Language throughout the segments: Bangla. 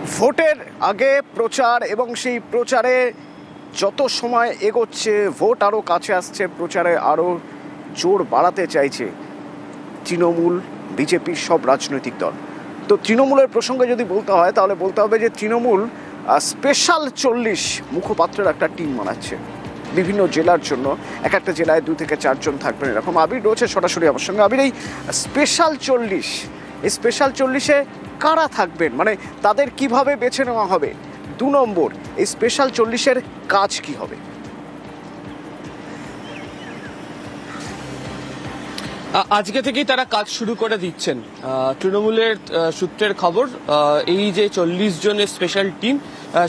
ভোটের আগে প্রচার এবং সেই প্রচারে যত সময় এগোচ্ছে, ভোট আরও কাছে আসছে, প্রচারে আরও জোর বাড়াতে চাইছে তৃণমূল, বিজেপি, সব রাজনৈতিক দল। তো তৃণমূলের প্রসঙ্গে যদি বলতে হয় তাহলে বলতে হবে যে তৃণমূল স্পেশাল 40 মুখপাত্রের একটা টিম বানাচ্ছে বিভিন্ন জেলার জন্য। এক একটা জেলায় 2 থেকে 4 জন থাকবেন এরকম। আবির রয়েছে সরাসরি আমার সঙ্গে। আবির, এই স্পেশাল 40, এই স্পেশাল 40-এ কারা থাকবেন, মানে তাদের কিভাবে বেছে নেওয়া হবে? 2 নম্বর, এই স্পেশাল 40-এর কাজ কি হবে? আজকে থেকেই তারা কাজ শুরু করে দিচ্ছেন। তৃণমূলের সূত্রের খবর, এই যে 40 জনের স্পেশাল টিম,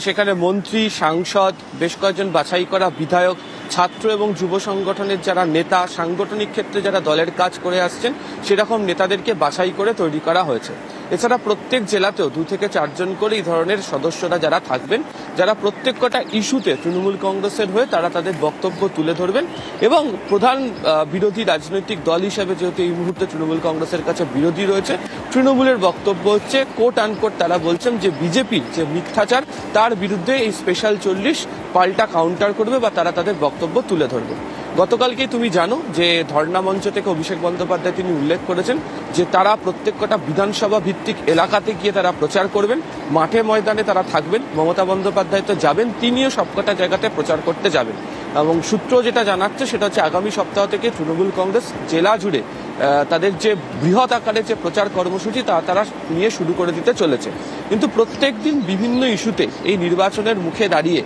সেখানে মন্ত্রী, সাংসদ, বেশ কয়েকজন বাছাই করা বিধায়ক, ছাত্র এবং যুব সংগঠনের যারা নেতা, সাংগঠনিক ক্ষেত্রে যারা দলের কাজ করে আসছেন সেরকম নেতাদেরকে বাছাই করে তৈরি করা হয়েছে। এছাড়া প্রত্যেক জেলাতেও 2 থেকে 4 জন করে এই ধরনের সদস্যরা যারা থাকবেন, যারা প্রত্যেক কটা ইস্যুতে তৃণমূল কংগ্রেসের হয়ে তারা তাদের বক্তব্য তুলে ধরবেন। এবং প্রধান বিরোধী রাজনৈতিক দল হিসেবে যেহেতু এই মুহূর্তে তৃণমূল কংগ্রেসের কাছে বিরোধী রয়েছে, তৃণমূলের বক্তব্য হচ্ছে কোট আনকোট তারা বলছেন যে বিজেপির যে মিথ্যাচার তার বিরুদ্ধে এই স্পেশাল 40 পাল্টা কাউন্টার করবে বা তারা তাদের বক্তব্য তুলে ধরবে। গতকালকেই তুমি জানো যে ধর্ণা মঞ্চ থেকে অভিষেক বন্দ্যোপাধ্যায় তিনি উল্লেখ করেছেন যে তারা প্রত্যেক কটা বিধানসভা ভিত্তিক এলাকাতে গিয়ে তারা প্রচার করবেন, মাঠে ময়দানে তারা থাকবেন। মমতা বন্দ্যোপাধ্যায় তো যাবেন, তিনিও সবকটা জায়গাতে প্রচার করতে যাবেন। এবং সূত্র যেটা জানাচ্ছে সেটা হচ্ছে আগামী সপ্তাহ থেকে তৃণমূল কংগ্রেস জেলা জুড়ে তাদের যে বৃহৎ আকারে যে প্রচার কর্মসূচি তারা নিয়ে শুরু করে দিতে চলেছে। কিন্তু প্রত্যেক দিন বিভিন্ন ইস্যুতে এই নির্বাচনের মুখে দাঁড়িয়ে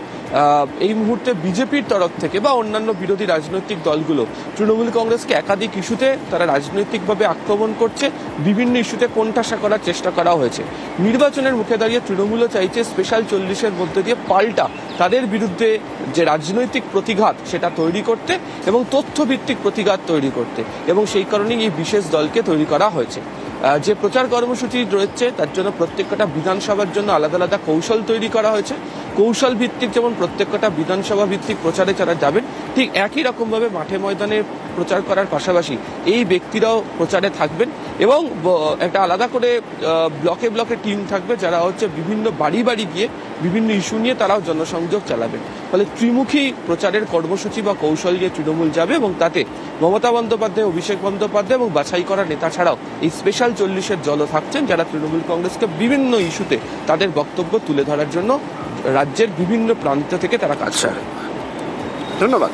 এই মুহূর্তে বিজেপির তরফ থেকে বা অন্যান্য বিরোধী রাজনৈতিক দলগুলো তৃণমূল কংগ্রেসকে একাধিক ইস্যুতে তারা রাজনৈতিকভাবে আক্রমণ করছে, বিভিন্ন ইস্যুতে কোণঠাসা করার চেষ্টা করা হয়েছে। নির্বাচনের মুখে দাঁড়িয়ে তৃণমূলও চাইছে স্পেশাল 40-এর মধ্যে দিয়ে পাল্টা তাদের বিরুদ্ধে যে রাজনৈতিক প্রতিঘাত সেটা তৈরি করতে এবং তথ্যভিত্তিক প্রতিঘাত তৈরি করতে, এবং সেই কারণেই এই বিশেষ দলকে তৈরি করা হয়েছে। যে প্রচার কর্মসূচি রয়েছে তার জন্য প্রত্যেকটা বিধানসভার জন্য আলাদা আলাদা কৌশল তৈরি করা হয়েছে। কৌশল ভিত্তিক যেমন প্রত্যেকটা বিধানসভা ভিত্তিক প্রচারে যারা যাবেন, ঠিক একই রকমভাবে মাঠে ময়দানে প্রচার করার পাশাপাশি এই ব্যক্তিরাও প্রচারে থাকবেন। এবং একটা আলাদা করে ব্লকে ব্লকে টিম থাকবে যারা হচ্ছে বিভিন্ন বাড়ি বাড়ি গিয়ে বিভিন্ন ইস্যু নিয়ে তারাও জনসংযোগ চালাবেন। ফলে ত্রিমুখী প্রচারের কর্মসূচি বা কৌশল নিয়ে তৃণমূল যাবে, এবং তাতে মমতা বন্দ্যোপাধ্যায়, অভিষেক বন্দ্যোপাধ্যায় এবং বাছাই করা নেতা ছাড়াও এই স্পেশাল 40-এর দলও থাকছেন যারা তৃণমূল কংগ্রেসকে বিভিন্ন ইস্যুতে তাদের বক্তব্য তুলে ধরার জন্য রাজ্যের বিভিন্ন প্রান্ত থেকে তারা কাজ করে। ধন্যবাদ।